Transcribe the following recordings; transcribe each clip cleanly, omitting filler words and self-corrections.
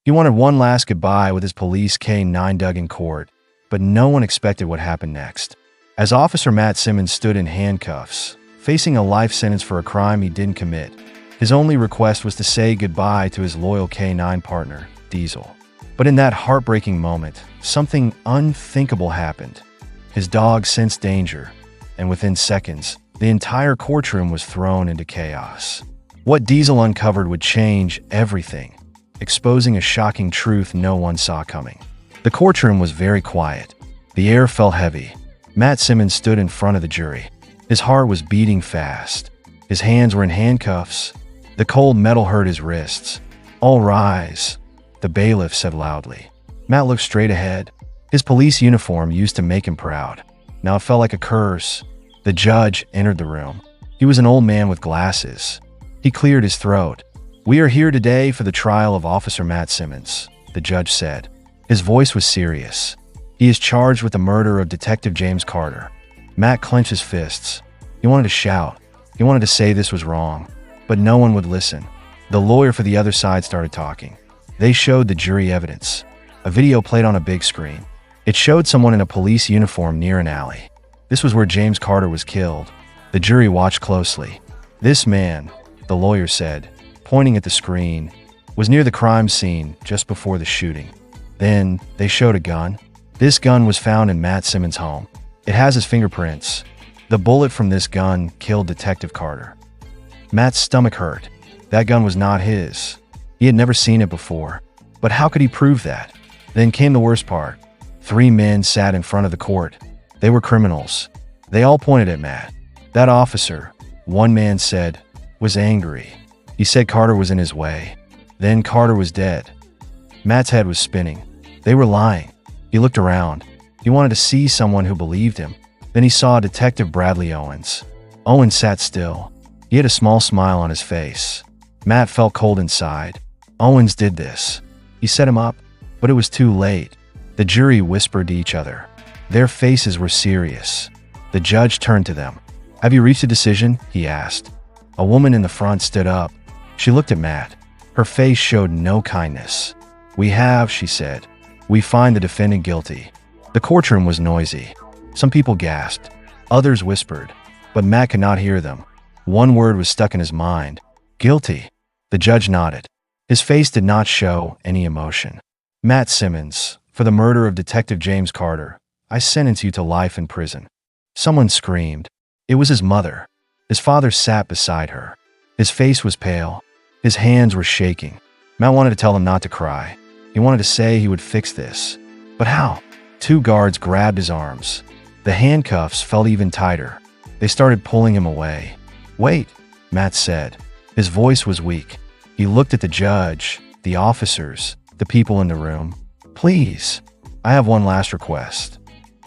He wanted one last goodbye with his police K9 dug in court, but no one expected what happened next. As Officer Matt Simmons stood in handcuffs, facing a life sentence for a crime he didn't commit, his only request was to say goodbye to his loyal K9 partner, Diesel. But in that heartbreaking moment, something unthinkable happened. His dog sensed danger, and within seconds, the entire courtroom was thrown into chaos. What Diesel uncovered would change everything, exposing a shocking truth no one saw coming. The courtroom was very quiet. The air felt heavy. Matt Simmons stood in front of the jury. His heart was beating fast. His hands were in handcuffs. The cold metal hurt his wrists. "All rise," the bailiff said loudly. Matt looked straight ahead. His police uniform used to make him proud. Now it felt like a curse. The judge entered the room. He was an old man with glasses. He cleared his throat. "We are here today for the trial of Officer Matt Simmons," the judge said. His voice was serious. "He is charged with the murder of Detective James Carter." Matt clenched his fists. He wanted to shout. He wanted to say this was wrong, but no one would listen. The lawyer for the other side started talking. They showed the jury evidence. A video played on a big screen. It showed someone in a police uniform near an alley. This was where James Carter was killed. The jury watched closely. "This man," the lawyer said, pointing at the screen, "was near the crime scene just before the shooting." Then they showed a gun. This gun was found in Matt Simmons' home. It has his fingerprints. The bullet from this gun killed Detective Carter. Matt's stomach hurt. That gun was not his. He had never seen it before. But how could he prove that? Then came the worst part. 3 men sat in front of the court. They were criminals. They all pointed at Matt. That officer, one man said, was angry. He said Carter was in his way. Then Carter was dead. Matt's head was spinning. They were lying. He looked around. He wanted to see someone who believed him. Then he saw Detective Bradley Owens. Owens sat still. He had a small smile on his face. Matt felt cold inside. Owens did this. He set him up, but it was too late. The jury whispered to each other. Their faces were serious. The judge turned to them. "Have you reached a decision?" he asked. A woman in the front stood up. She looked at Matt. Her face showed no kindness. "We have," she said. "We find the defendant guilty." The courtroom was noisy. Some people gasped. Others whispered. But Matt could not hear them. One word was stuck in his mind. "Guilty." The judge nodded. His face did not show any emotion. "Matt Simmons, for the murder of Detective James Carter, I sentence you to life in prison." Someone screamed. It was his mother. His father sat beside her. His face was pale. His hands were shaking. Matt wanted to tell him not to cry. He wanted to say he would fix this. But how? 2 guards grabbed his arms. The handcuffs felt even tighter. They started pulling him away. "Wait," Matt said. His voice was weak. He looked at the judge, the officers, the people in the room. "Please, I have one last request."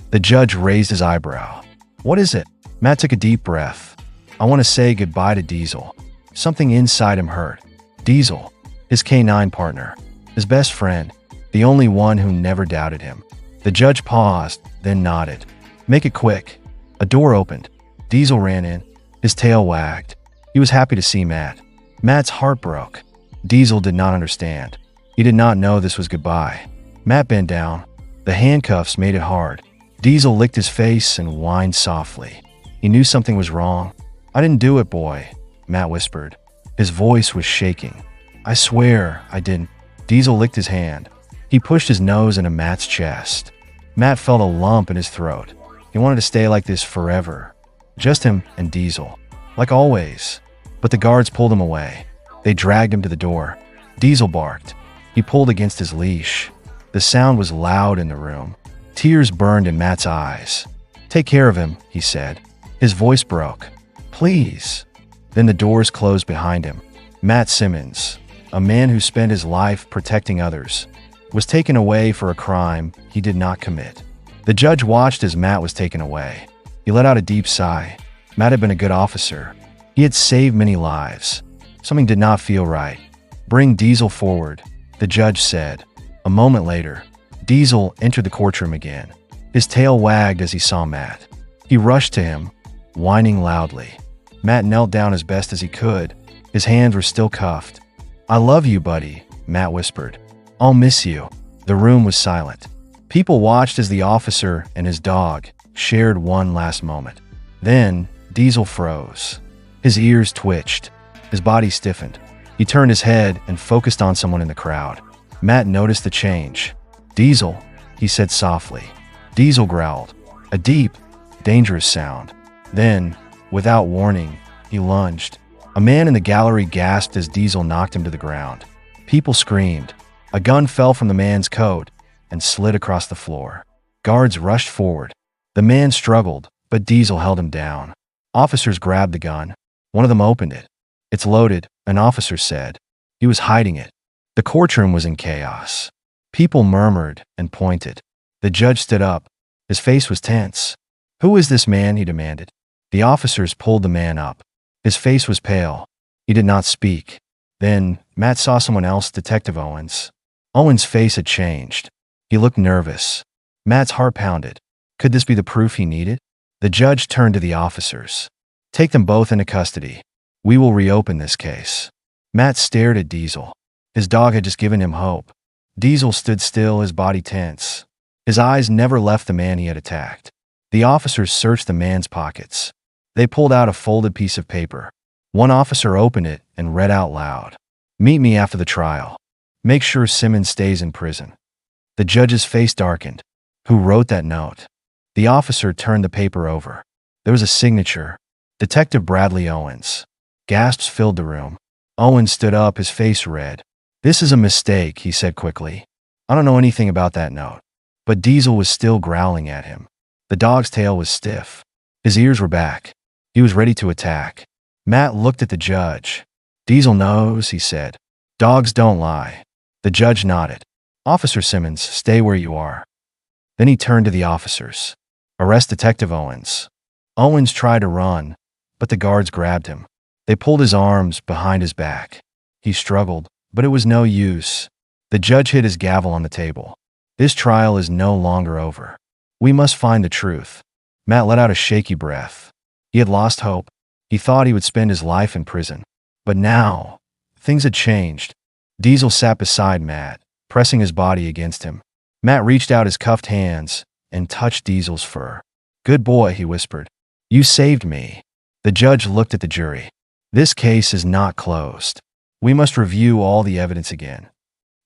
The judge raised his eyebrow. "What is it?" Matt took a deep breath. "I want to say goodbye to Diesel." Something inside him hurt. Diesel, his K9 partner, his best friend, the only one who never doubted him. The judge paused, then nodded. "Make it quick." A door opened. Diesel ran in. His tail wagged. He was happy to see Matt. Matt's heart broke. Diesel did not understand. He did not know this was goodbye. Matt bent down. The handcuffs made it hard. Diesel licked his face and whined softly. He knew something was wrong. "I didn't do it, boy," Matt whispered. His voice was shaking. "I swear I didn't." Diesel licked his hand. He pushed his nose into Matt's chest. Matt felt a lump in his throat. He wanted to stay like this forever. Just him and Diesel. Like always. But the guards pulled him away. They dragged him to the door. Diesel barked. He pulled against his leash. The sound was loud in the room. Tears burned in Matt's eyes. "Take care of him," he said. His voice broke. "Please." Then the doors closed behind him. Matt Simmons, a man who spent his life protecting others, was taken away for a crime he did not commit. The judge watched as Matt was taken away. He let out a deep sigh. Matt had been a good officer. He had saved many lives. Something did not feel right. "Bring Diesel forward," the judge said. A moment later, Diesel entered the courtroom again. His tail wagged as he saw Matt. He rushed to him, whining loudly. Matt knelt down as best as he could. His hands were still cuffed. "I love you, buddy," Matt whispered. I'll miss you." The room was silent. People watched as the officer and his dog shared one last moment. Then, Diesel froze. His ears twitched. His body stiffened. He turned his head and focused on someone in the crowd. Matt noticed the change. "Diesel," he said softly. Diesel growled, a deep, dangerous sound. Then, without warning, he lunged. A man in the gallery gasped as Diesel knocked him to the ground. People screamed. A gun fell from the man's coat and slid across the floor. Guards rushed forward. The man struggled, but Diesel held him down. Officers grabbed the gun. One of them opened it. "It's loaded," an officer said. He was hiding it. The courtroom was in chaos. People murmured and pointed. The judge stood up. His face was tense. "Who is this man?" he demanded. The officers pulled the man up. His face was pale. He did not speak. Then, Matt saw someone else, Detective Owens. Owens' face had changed. He looked nervous. Matt's heart pounded. Could this be the proof he needed? The judge turned to the officers. "Take them both into custody. We will reopen this case." Matt stared at Diesel. His dog had just given him hope. Diesel stood still, his body tense. His eyes never left the man he had attacked. The officers searched the man's pockets. They pulled out a folded piece of paper. One officer opened it and read out loud, "Meet me after the trial. Make sure Simmons stays in prison." The judge's face darkened. Who wrote that note? The officer turned the paper over. There was a signature. Detective Bradley Owens. Gasps filled the room. Owens stood up, his face red. "This is a mistake," he said quickly. "I don't know anything about that note." But Diesel was still growling at him. The dog's tail was stiff. His ears were back. He was ready to attack. Matt looked at the judge. "Diesel knows," he said. "Dogs don't lie." The judge nodded. "Officer Simmons, stay where you are." Then he turned to the officers. "Arrest Detective Owens." Owens tried to run, but the guards grabbed him. They pulled his arms behind his back. He struggled, but it was no use. The judge hit his gavel on the table. "This trial is no longer over. We must find the truth." Matt let out a shaky breath. He had lost hope. He thought he would spend his life in prison. But now, things had changed. Diesel sat beside Matt, pressing his body against him. Matt reached out his cuffed hands and touched Diesel's fur. "Good boy," he whispered. "You saved me." The judge looked at the jury. "This case is not closed. We must review all the evidence again."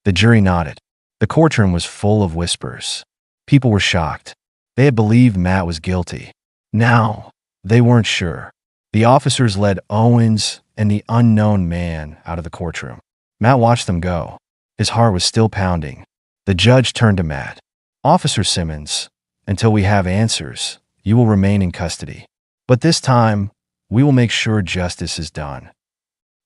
The jury nodded. The courtroom was full of whispers. People were shocked. They had believed Matt was guilty. Now, they weren't sure. The officers led Owens and the unknown man out of the courtroom. Matt watched them go. His heart was still pounding. The judge turned to Matt. "Officer Simmons, until we have answers, you will remain in custody. But this time, we will make sure justice is done."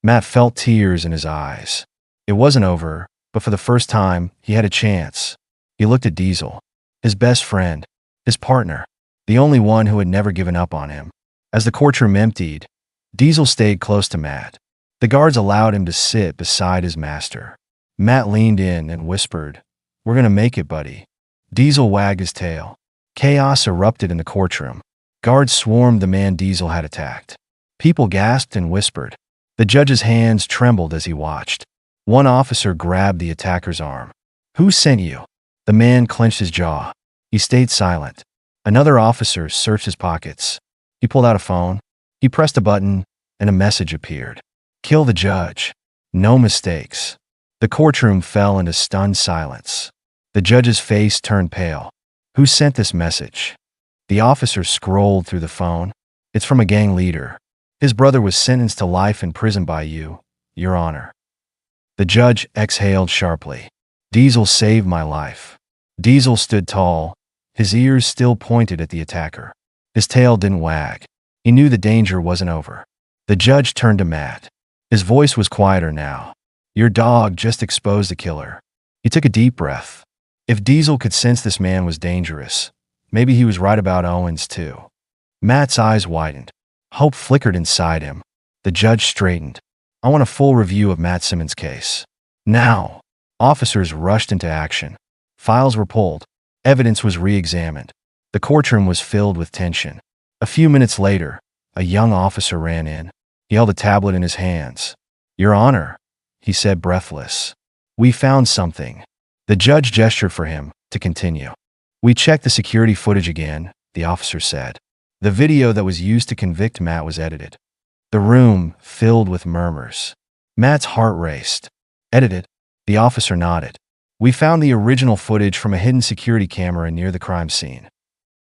Matt felt tears in his eyes. It wasn't over, but for the first time, he had a chance. He looked at Diesel, his best friend, his partner, the only one who had never given up on him. As the courtroom emptied, Diesel stayed close to Matt. The guards allowed him to sit beside his master. Matt leaned in and whispered, "We're gonna make it, buddy." Diesel wagged his tail. Chaos erupted in the courtroom. Guards swarmed the man Diesel had attacked. People gasped and whispered. The judge's hands trembled as he watched. One officer grabbed the attacker's arm. "Who sent you?" The man clenched his jaw. He stayed silent. Another officer searched his pockets. He pulled out a phone. He pressed a button, and a message appeared. "Kill the judge. No mistakes." The courtroom fell into stunned silence. The judge's face turned pale. "Who sent this message?" The officer scrolled through the phone. "It's from a gang leader. His brother was sentenced to life in prison by you, Your Honor." The judge exhaled sharply. "Diesel saved my life." Diesel stood tall, his ears still pointed at the attacker. His tail didn't wag. He knew the danger wasn't over. The judge turned to Matt. His voice was quieter now. "Your dog just exposed the killer." He took a deep breath. If Diesel could sense this man was dangerous, maybe he was right about Owens too. Matt's eyes widened. Hope flickered inside him. The judge straightened. "I want a full review of Matt Simmons' case. Now." Officers rushed into action. Files were pulled. Evidence was re-examined. The courtroom was filled with tension. A few minutes later, a young officer ran in. He held a tablet in his hands. "Your Honor," he said, breathless. "We found something." The judge gestured for him to continue. We checked the security footage again, the officer said. The video that was used to convict Matt was edited. The room filled with murmurs. Matt's heart raced. Edited? The officer nodded. We found the original footage from a hidden security camera near the crime scene.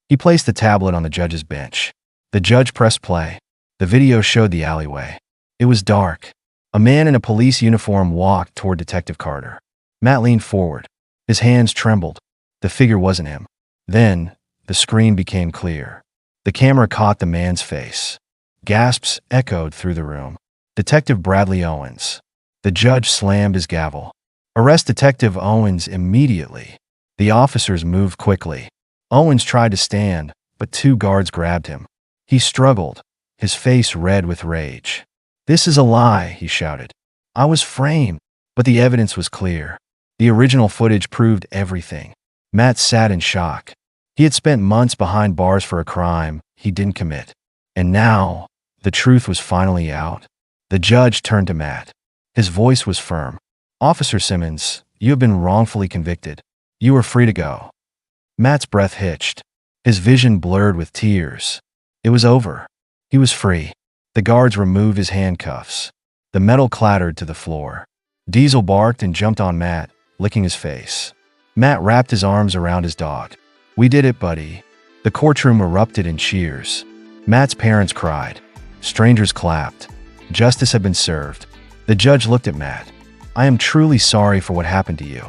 He placed the tablet on the judge's bench. The judge pressed play. The video showed the alleyway. It was dark. A man in a police uniform walked toward Detective Carter. Matt leaned forward. His hands trembled. The figure wasn't him. Then, the screen became clear. The camera caught the man's face. Gasps echoed through the room. Detective Bradley Owens. The judge slammed his gavel. Arrest Detective Owens immediately. The officers moved quickly. Owens tried to stand, but two guards grabbed him. He struggled, his face red with rage. "This is a lie," he shouted. "I was framed." But the evidence was clear. The original footage proved everything. Matt sat in shock. He had spent months behind bars for a crime he didn't commit. And now, the truth was finally out. The judge turned to Matt. His voice was firm. "Officer Simmons, you have been wrongfully convicted. You are free to go." Matt's breath hitched. His vision blurred with tears. It was over. He was free. The guards removed his handcuffs. The metal clattered to the floor. Diesel barked and jumped on Matt, licking his face. Matt wrapped his arms around his dog. "We did it, buddy." The courtroom erupted in cheers. Matt's parents cried. Strangers clapped. Justice had been served. The judge looked at Matt. "I am truly sorry for what happened to you."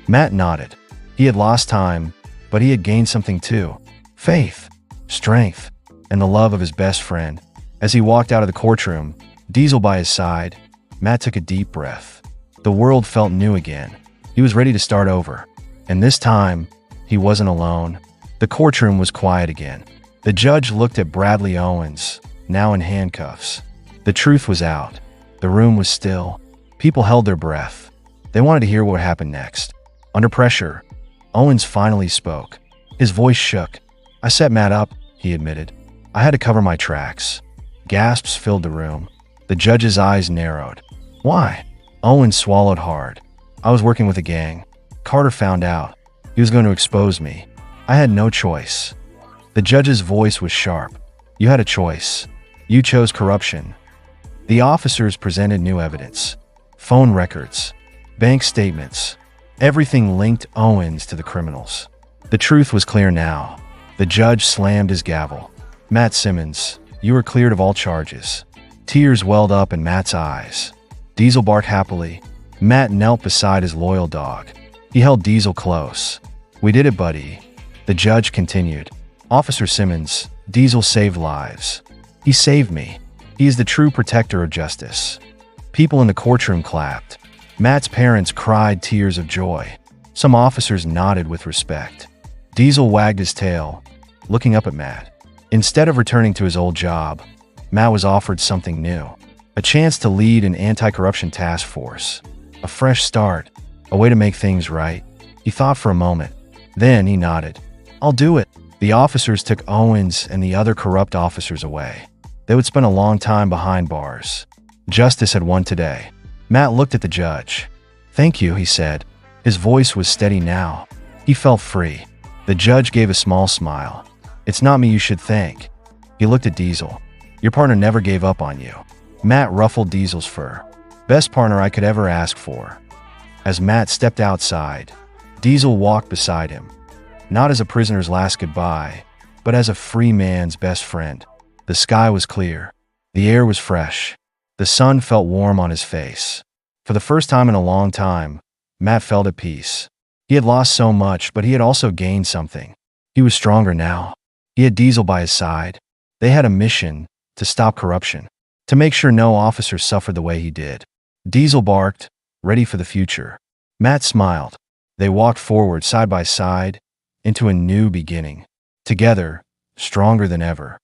Matt nodded. He had lost time, but he had gained something too. Faith, strength, and the love of his best friend. As he walked out of the courtroom, Diesel by his side, Matt took a deep breath. The world felt new again. He was ready to start over. And this time, he wasn't alone. The courtroom was quiet again. The judge looked at Bradley Owens, now in handcuffs. The truth was out. The room was still. People held their breath. They wanted to hear what happened next. Under pressure, Owens finally spoke. His voice shook. "I set Matt up," he admitted. "I had to cover my tracks." Gasps filled the room. The judge's eyes narrowed. "Why?" Owens swallowed hard. "I was working with a gang. Carter found out. He was going to expose me. I had no choice." The judge's voice was sharp. "You had a choice. You chose corruption." The officers presented new evidence. Phone records, bank statements, everything linked Owens to the criminals. The truth was clear now. The judge slammed his gavel. "Matt Simmons, you are cleared of all charges." Tears welled up in Matt's eyes. Diesel barked happily. Matt knelt beside his loyal dog. He held Diesel close. "We did it, buddy." The judge continued. "Officer Simmons, Diesel saved lives. He saved me. He is the true protector of justice." People in the courtroom clapped. Matt's parents cried tears of joy. Some officers nodded with respect. Diesel wagged his tail, looking up at Matt. Instead of returning to his old job, Matt was offered something new. A chance to lead an anti-corruption task force. A fresh start. A way to make things right. He thought for a moment. Then he nodded. "I'll do it." The officers took Owens and the other corrupt officers away. They would spend a long time behind bars. Justice had won today. Matt looked at the judge. "Thank you," he said. His voice was steady now. He felt free. The judge gave a small smile. "It's not me you should thank." He looked at Diesel. "Your partner never gave up on you." Matt ruffled Diesel's fur. "Best partner I could ever ask for." As Matt stepped outside, Diesel walked beside him. Not as a prisoner's last goodbye, but as a free man's best friend. The sky was clear. The air was fresh. The sun felt warm on his face. For the first time in a long time, Matt felt at peace. He had lost so much, but he had also gained something. He was stronger now. He had Diesel by his side. They had a mission to stop corruption, to make sure no officer suffered the way he did. Diesel barked, ready for the future. Matt smiled. They walked forward side by side into a new beginning. Together, stronger than ever.